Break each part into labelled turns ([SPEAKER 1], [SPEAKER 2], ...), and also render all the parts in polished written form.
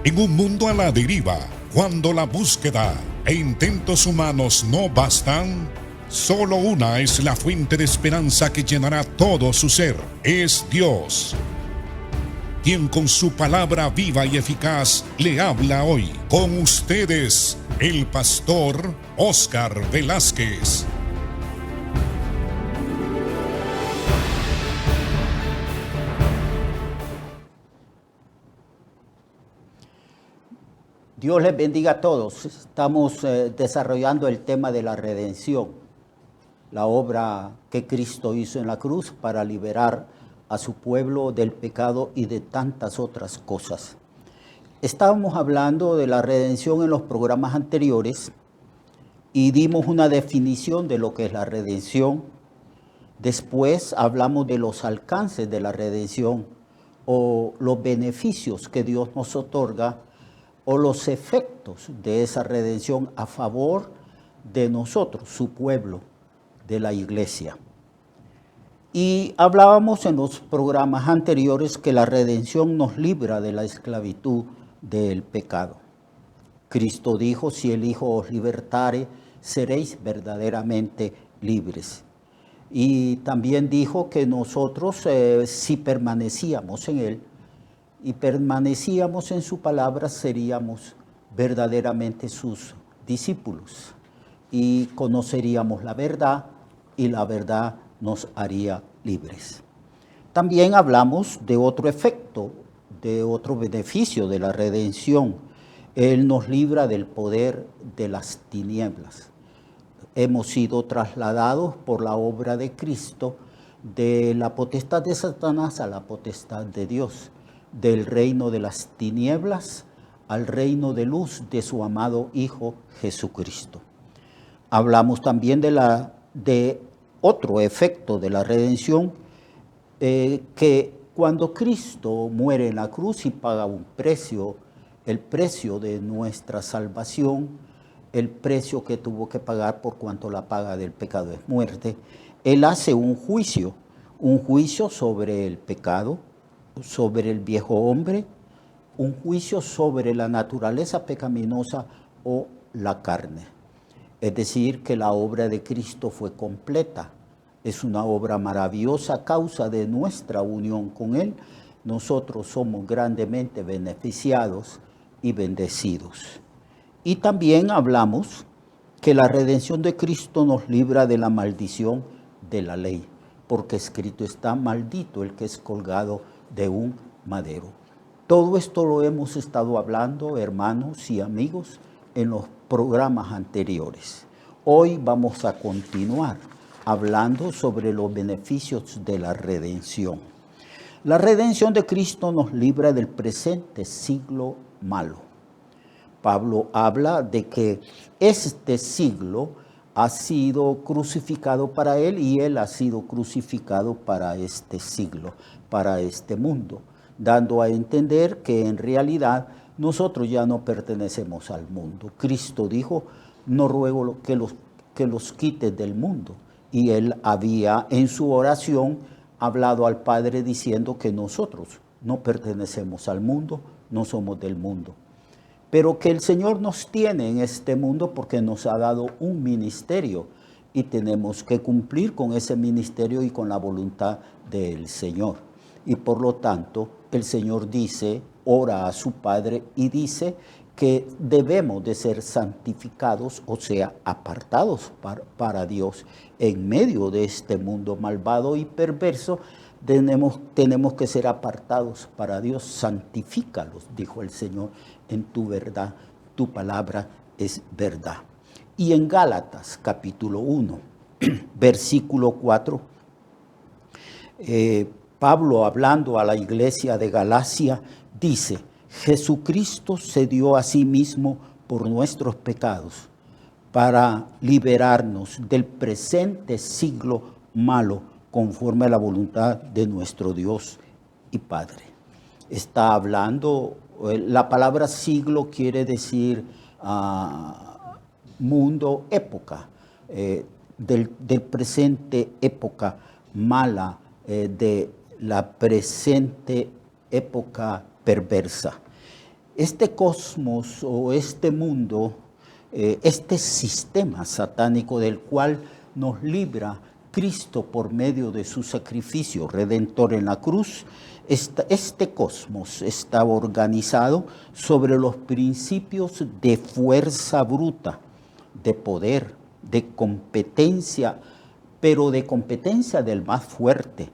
[SPEAKER 1] En un mundo a la deriva, cuando la búsqueda e intentos humanos no bastan, solo una es la fuente de esperanza que llenará todo su ser. Es Dios, quien con su palabra viva y eficaz le habla hoy. Con ustedes, el pastor Óscar Velázquez.
[SPEAKER 2] Dios les bendiga a todos. Estamos desarrollando el tema de la redención, la obra que Cristo hizo en la cruz para liberar a su pueblo del pecado y de tantas otras cosas. Estábamos hablando de la redención en los programas anteriores y dimos una definición de lo que es la redención. Después hablamos de los alcances de la redención o los beneficios que Dios nos otorga o los efectos de esa redención a favor de nosotros, su pueblo, de la iglesia. Y hablábamos en los programas anteriores que la redención nos libra de la esclavitud del pecado. Cristo dijo, si el Hijo os libertare, seréis verdaderamente libres. Y también dijo que nosotros, si permanecíamos en Él, y permanecíamos en su palabra, seríamos verdaderamente sus discípulos y conoceríamos la verdad y la verdad nos haría libres. También hablamos de otro efecto, de otro beneficio de la redención. Él nos libra del poder de las tinieblas. Hemos sido trasladados por la obra de Cristo de la potestad de Satanás a la potestad de Dios, del reino de las tinieblas al reino de luz de su amado Hijo Jesucristo. Hablamos también de otro efecto de la redención, que cuando Cristo muere en la cruz y paga un precio, el precio de nuestra salvación, el precio que tuvo que pagar por cuanto la paga del pecado es muerte, Él hace un juicio sobre el pecado, sobre el viejo hombre, un juicio sobre la naturaleza pecaminosa o la carne. Es decir, que la obra de Cristo fue completa. Es una obra maravillosa a causa de nuestra unión con Él. Nosotros somos grandemente beneficiados y bendecidos. Y también hablamos que la redención de Cristo nos libra de la maldición de la ley, porque escrito está, maldito el que es colgado de un madero. Todo esto lo hemos estado hablando, hermanos y amigos, en los programas anteriores. Hoy vamos a continuar hablando sobre los beneficios de la redención. La redención de Cristo nos libra del presente siglo malo. Pablo habla de que este siglo ha sido crucificado para él y él ha sido crucificado para este siglo, para este mundo, dando a entender que en realidad nosotros ya no pertenecemos al mundo. Cristo dijo, no ruego que los quites del mundo. Y él había en su oración hablado al Padre diciendo que nosotros no pertenecemos al mundo, no somos del mundo, pero que el Señor nos tiene en este mundo porque nos ha dado un ministerio y tenemos que cumplir con ese ministerio y con la voluntad del Señor. Y por lo tanto, el Señor dice, ora a su Padre y dice que debemos de ser santificados, o sea, apartados para Dios. En medio de este mundo malvado y perverso, tenemos que ser apartados para Dios. Santifícalos, dijo el Señor, en tu verdad, tu palabra es verdad. Y en Gálatas capítulo 1, versículo 4, Pablo, hablando a la iglesia de Galacia, dice, Jesucristo se dio a sí mismo por nuestros pecados para liberarnos del presente siglo malo, conforme a la voluntad de nuestro Dios y Padre. Está hablando, la palabra siglo quiere decir mundo, época, del presente época mala, de la presente época perversa. Este cosmos o este mundo, este sistema satánico del cual nos libra Cristo por medio de su sacrificio redentor en la cruz, este cosmos está organizado sobre los principios de fuerza bruta, de poder, de competencia, pero de competencia del más fuerte,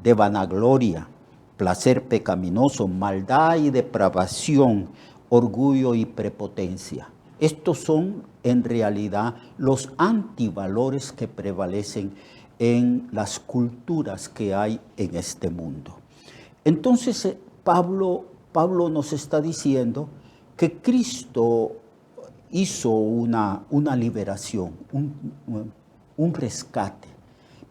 [SPEAKER 2] de vanagloria, placer pecaminoso, maldad y depravación, orgullo y prepotencia. Estos son en realidad los antivalores que prevalecen en las culturas que hay en este mundo. Entonces Pablo nos está diciendo que Cristo hizo una liberación, un rescate,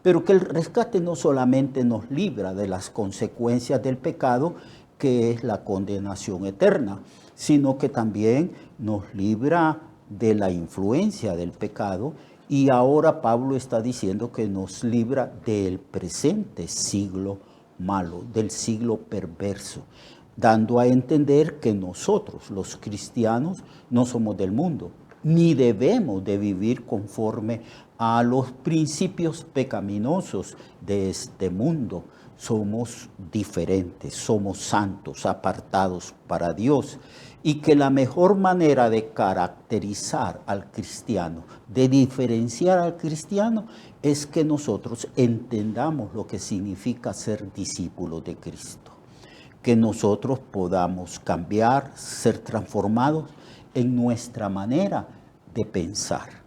[SPEAKER 2] pero que el rescate no solamente nos libra de las consecuencias del pecado, que es la condenación eterna, sino que también nos libra de la influencia del pecado, y ahora Pablo está diciendo que nos libra del presente siglo malo, del siglo perverso, dando a entender que nosotros, los cristianos, no somos del mundo, ni debemos de vivir conforme a los principios pecaminosos de este mundo. Somos diferentes, somos santos, apartados para Dios, y que la mejor manera de caracterizar al cristiano, de diferenciar al cristiano, es que nosotros entendamos lo que significa ser discípulos de Cristo, que nosotros podamos cambiar, ser transformados en nuestra manera de pensar,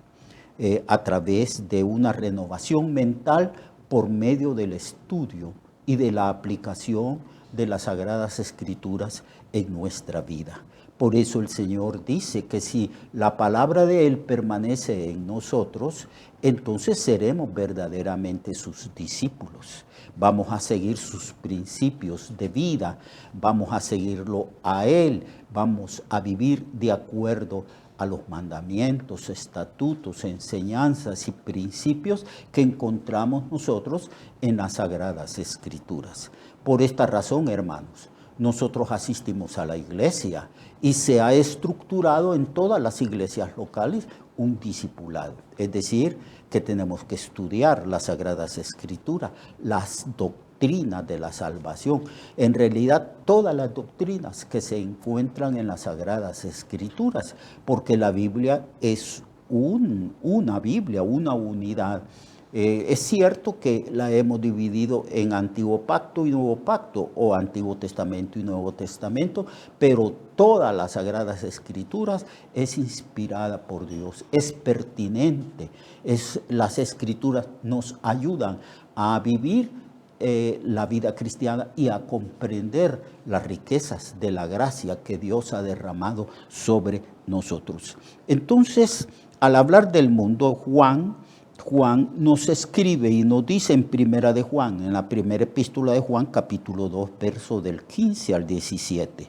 [SPEAKER 2] a través de una renovación mental por medio del estudio y de la aplicación de las Sagradas Escrituras en nuestra vida. Por eso el Señor dice que si la palabra de Él permanece en nosotros, entonces seremos verdaderamente sus discípulos. Vamos a seguir sus principios de vida, vamos a seguirlo a Él, vamos a vivir de acuerdo a los mandamientos, estatutos, enseñanzas y principios que encontramos nosotros en las Sagradas Escrituras. Por esta razón, hermanos, nosotros asistimos a la iglesia y se ha estructurado en todas las iglesias locales un discipulado. Es decir, que tenemos que estudiar las Sagradas Escrituras, las doctrinas de la salvación. En realidad, todas las doctrinas que se encuentran en las Sagradas Escrituras, porque la Biblia es una Biblia, una unidad. Es cierto que la hemos dividido en Antiguo Pacto y Nuevo Pacto, o Antiguo Testamento y Nuevo Testamento, pero todas las Sagradas Escrituras es inspirada por Dios, es pertinente. Las Escrituras nos ayudan a vivir la vida cristiana y a comprender las riquezas de la gracia que Dios ha derramado sobre nosotros. Entonces, al hablar del mundo, Juan nos escribe y nos dice en Primera de Juan, en la primera epístola de Juan, capítulo 2, verso del 15 al 17.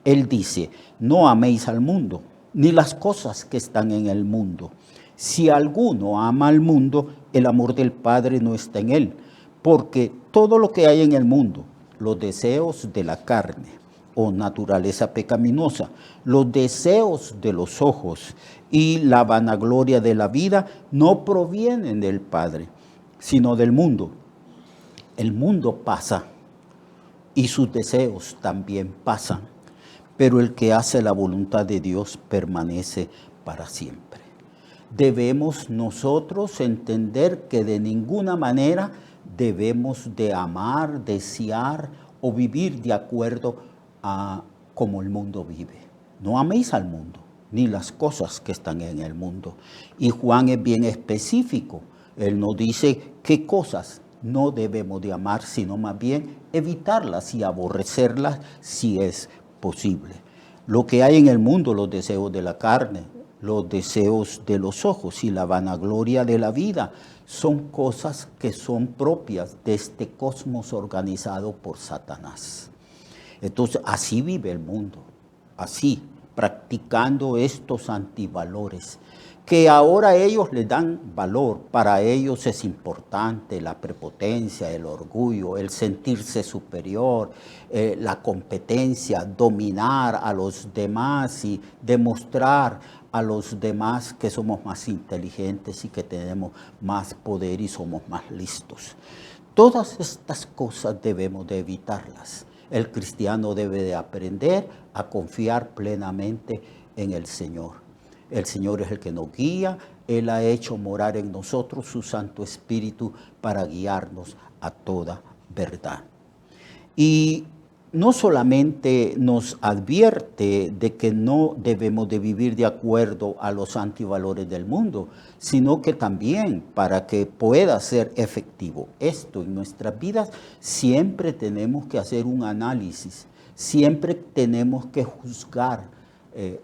[SPEAKER 2] Él dice: no améis al mundo, ni las cosas que están en el mundo. Si alguno ama al mundo, el amor del Padre no está en él, porque todo lo que hay en el mundo, los deseos de la carne o naturaleza pecaminosa, los deseos de los ojos y la vanagloria de la vida no provienen del Padre, sino del mundo. El mundo pasa y sus deseos también pasan, pero el que hace la voluntad de Dios permanece para siempre. Debemos nosotros entender que de ninguna manera debemos de amar, desear o vivir de acuerdo a como el mundo vive. No améis al mundo, ni las cosas que están en el mundo. Y Juan es bien específico. Él nos dice qué cosas no debemos de amar, sino más bien evitarlas y aborrecerlas si es posible. Lo que hay en el mundo, los deseos de la carne, los deseos de los ojos y la vanagloria de la vida, son cosas que son propias de este cosmos organizado por Satanás. Entonces, así vive el mundo, así practicando estos antivalores, que ahora ellos le dan valor. Para ellos es importante la prepotencia, el orgullo, el sentirse superior, la competencia, dominar a los demás y demostrar a los demás que somos más inteligentes y que tenemos más poder y somos más listos. Todas estas cosas debemos de evitarlas. El cristiano debe de aprender a confiar plenamente en el Señor. El Señor es el que nos guía. Él ha hecho morar en nosotros su Santo Espíritu para guiarnos a toda verdad. Y no solamente nos advierte de que no debemos de vivir de acuerdo a los antivalores del mundo, sino que también para que pueda ser efectivo esto en nuestras vidas, siempre tenemos que hacer un análisis, siempre tenemos que juzgar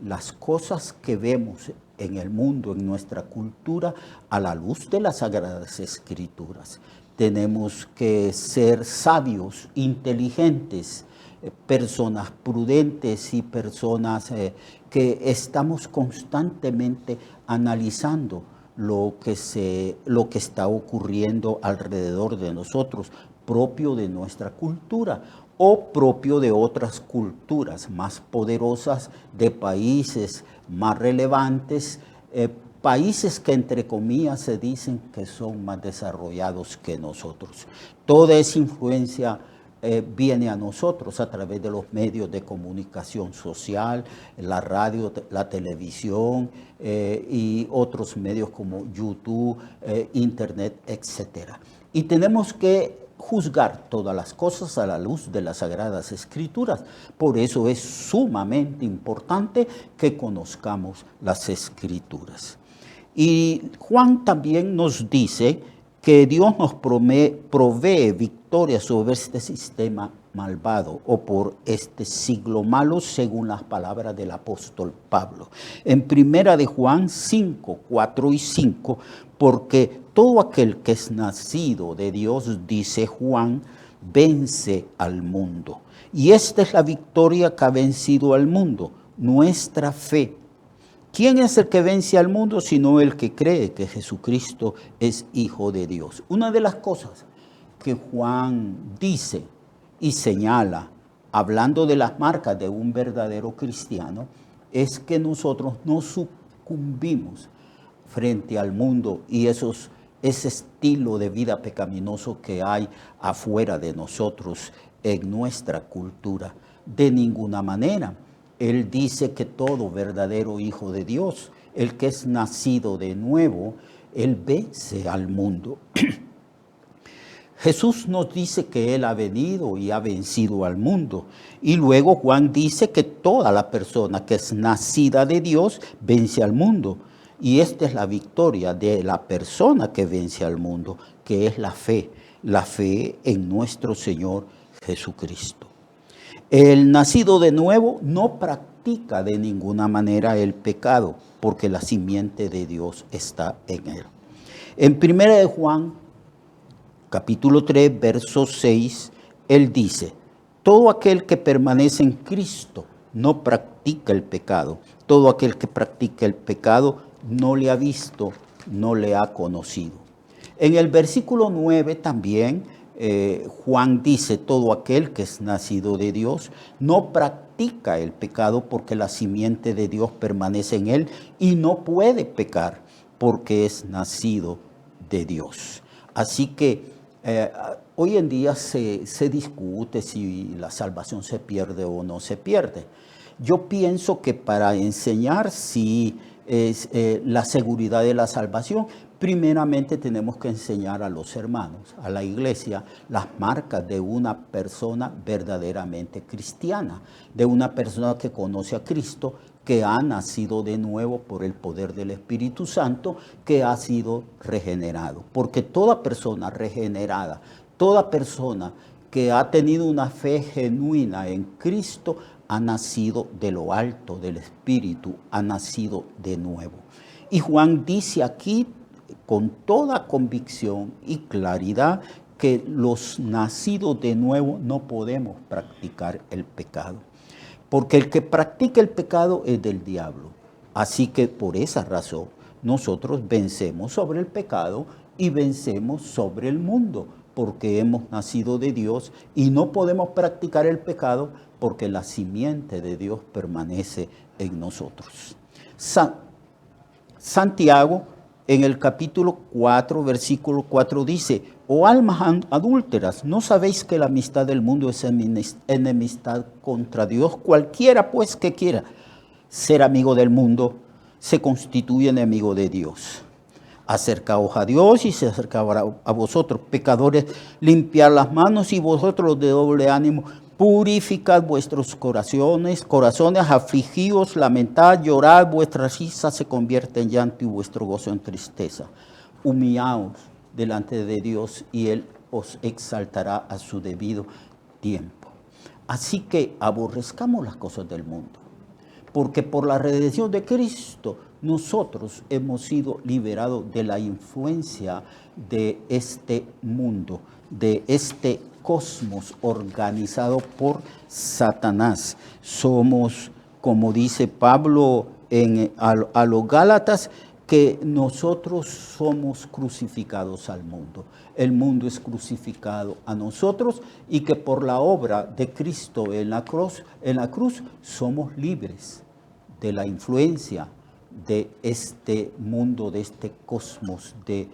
[SPEAKER 2] las cosas que vemos en el mundo, en nuestra cultura, a la luz de las Sagradas Escrituras. Tenemos que ser sabios, inteligentes, personas prudentes y personas que estamos constantemente analizando lo que está ocurriendo alrededor de nosotros, propio de nuestra cultura o propio de otras culturas más poderosas, de países más relevantes, países que entre comillas se dicen que son más desarrollados que nosotros. Toda esa influencia viene a nosotros a través de los medios de comunicación social, la radio, la televisión y otros medios como YouTube, Internet, etc. Y tenemos que juzgar todas las cosas a la luz de las Sagradas Escrituras. Por eso es sumamente importante que conozcamos las Escrituras. Y Juan también nos dice que Dios nos provee victoria sobre este sistema malvado o por este siglo malo, según las palabras del apóstol Pablo. En primera de Juan 5, 4 y 5, porque todo aquel que es nacido de Dios, dice Juan, vence al mundo. Y esta es la victoria que ha vencido al mundo, nuestra fe. ¿Quién es el que vence al mundo sino el que cree que Jesucristo es Hijo de Dios? Una de las cosas que Juan dice y señala, hablando de las marcas de un verdadero cristiano, es que nosotros no sucumbimos frente al mundo y ese estilo de vida pecaminoso que hay afuera de nosotros en nuestra cultura. De ninguna manera. Él dice que todo verdadero hijo de Dios, el que es nacido de nuevo, él vence al mundo. Jesús nos dice que Él ha venido y ha vencido al mundo. Y luego Juan dice que toda la persona que es nacida de Dios vence al mundo. Y esta es la victoria de la persona que vence al mundo, que es la fe en nuestro Señor Jesucristo. El nacido de nuevo no practica de ninguna manera el pecado, porque la simiente de Dios está en él. En 1 de Juan, capítulo 3, verso 6, él dice, todo aquel que permanece en Cristo no practica el pecado. Todo aquel que practica el pecado no le ha visto, no le ha conocido. En el versículo 9 también, Juan dice, todo aquel que es nacido de Dios no practica el pecado porque la simiente de Dios permanece en él y no puede pecar porque es nacido de Dios. Así que hoy en día se discute si la salvación se pierde o no se pierde. Yo pienso que para enseñar si es la seguridad de la salvación, primeramente tenemos que enseñar a los hermanos, a la iglesia, las marcas de una persona verdaderamente cristiana, de una persona que conoce a Cristo, que ha nacido de nuevo por el poder del Espíritu Santo, que ha sido regenerado. Porque toda persona regenerada, toda persona que ha tenido una fe genuina en Cristo, ha nacido de lo alto del Espíritu, ha nacido de nuevo. Y Juan dice aquí, con toda convicción y claridad, que los nacidos de nuevo no podemos practicar el pecado. porque el que practica el pecado es del diablo. Así que por esa razón nosotros vencemos sobre el pecado y vencemos sobre el mundo, porque hemos nacido de Dios y no podemos practicar el pecado porque la simiente de Dios permanece en nosotros. Santiago, en el capítulo 4, versículo 4 dice: «Oh almas adúlteras, ¿no sabéis que la amistad del mundo es enemistad contra Dios? Cualquiera pues que quiera ser amigo del mundo se constituye enemigo de Dios. Acercaos a Dios y se acercará a vosotros, pecadores, limpiad las manos, y vosotros de doble ánimo, purificad vuestros corazones, afligíos, lamentad, llorad, vuestra risa se convierte en llanto y vuestro gozo en tristeza. Humillaos delante de Dios y Él os exaltará a su debido tiempo». Así que aborrezcamos las cosas del mundo, porque por la redención de Cristo nosotros hemos sido liberados de la influencia de este mundo, de este cosmos organizado por Satanás. Somos, como dice Pablo a los Gálatas, que nosotros somos crucificados al mundo. El mundo es crucificado a nosotros, y que por la obra de Cristo en la cruz somos libres de la influencia de este mundo, de este cosmos, de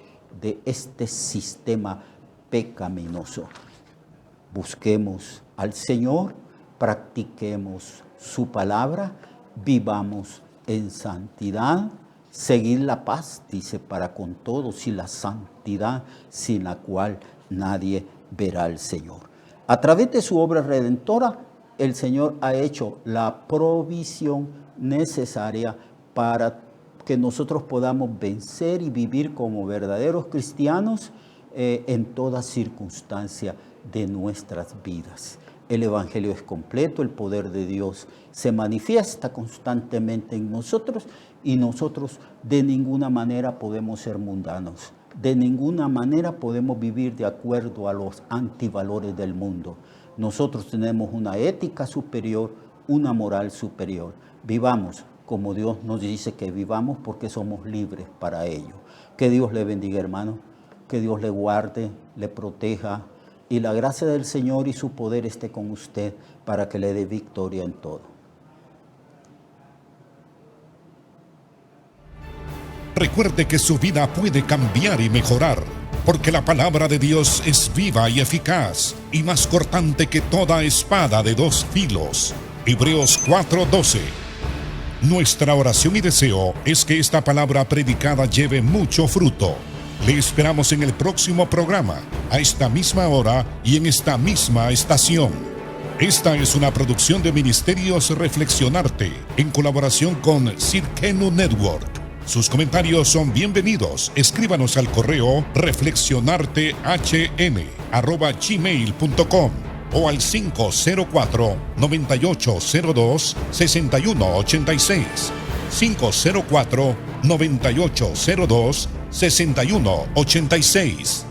[SPEAKER 2] este sistema pecaminoso. Busquemos al Señor, practiquemos su palabra, vivamos en santidad. Seguid la paz, dice, para con todos, y la santidad, sin la cual nadie verá al Señor. A través de su obra redentora, el Señor ha hecho la provisión necesaria para que nosotros podamos vencer y vivir como verdaderos cristianos en toda circunstancia de nuestras vidas. El Evangelio es completo, el poder de Dios se manifiesta constantemente en nosotros, y nosotros de ninguna manera podemos ser mundanos, de ninguna manera podemos vivir de acuerdo a los antivalores del mundo. Nosotros tenemos una ética superior, una moral superior. Vivamos como Dios nos dice que vivamos, porque somos libres para ello. Que Dios le bendiga, hermano, que Dios le guarde, le proteja, y la gracia del Señor y su poder esté con usted para que le dé victoria en todo.
[SPEAKER 1] Recuerde que su vida puede cambiar y mejorar, porque la palabra de Dios es viva y eficaz, y más cortante que toda espada de dos filos. Hebreos 4:12. Nuestra oración y deseo es que esta palabra predicada lleve mucho fruto. Le esperamos en el próximo programa, a esta misma hora y en esta misma estación. Esta es una producción de Ministerios Reflexionarte, en colaboración con Cirkenu Network. Sus comentarios son bienvenidos. Escríbanos al correo reflexionartehn@gmail.com o al 504-9802-6186. 504-9802-6186.